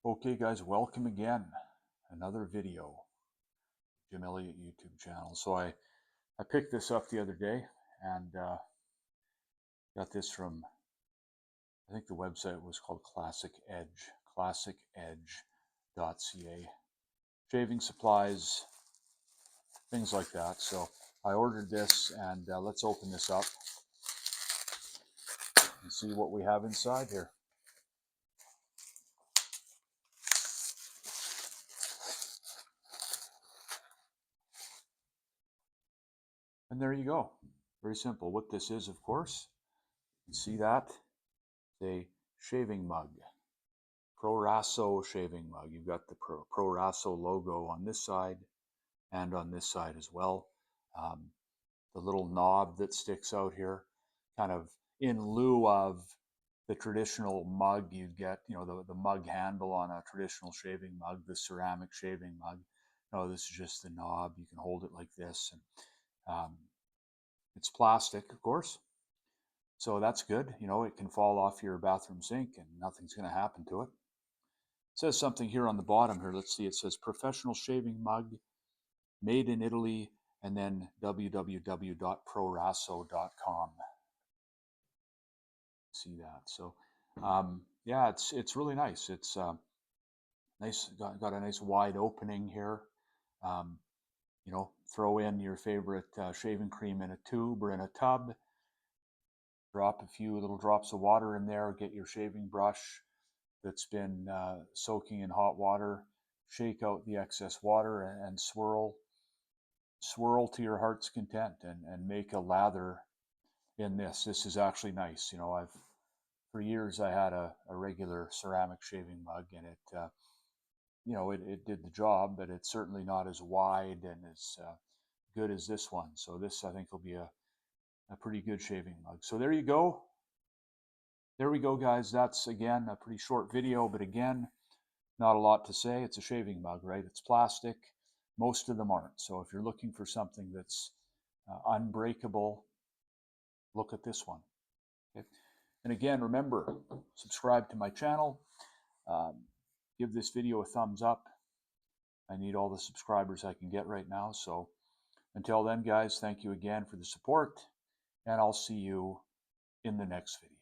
Okay guys, welcome again. Another video, Jim Elliott YouTube channel. So I picked this up the other day and got this from, I think the website was called Classic Edge, classicedge.ca. Shaving supplies, things like that. So I ordered this and let's open this up and see what we have inside here. And there you go. Very simple. What this is, of course, you can see that, it's a shaving mug. Proraso shaving mug. You've got the Proraso logo on this side and on this side as well. The little knob that sticks out here, kind of in lieu of the traditional mug you'd get, the mug handle on a traditional shaving mug, the ceramic shaving mug. No, this is just the knob. You can hold it like this. And it's plastic, of course. So that's good. It can fall off your bathroom sink and nothing's going to happen to it. It says something here on the bottom here. Let's see. It says professional shaving mug, made in Italy, and then www.proraso.com. See that? So, yeah, it's really nice. It's nice. Got a nice wide opening here. Throw in your favorite shaving cream in a tube or in a tub. Drop a few little drops of water in there. Get your shaving brush that's been soaking in hot water, shake out the excess water and swirl to your heart's content and make a lather in this. This is actually nice. For years I had a regular ceramic shaving mug and it did the job, but it's certainly not as wide and as good as this one. So this, I think, will be a pretty good shaving mug. So there you go. There we go, guys. That's, again, a pretty short video, but again, not a lot to say. It's a shaving mug, right? It's plastic. Most of them aren't. So if you're looking for something that's unbreakable, look at this one. Okay? And again, remember, subscribe to my channel. Give this video a thumbs up. I need all the subscribers I can get right now. So until then, guys, thank you again for the support, and I'll see you in the next video.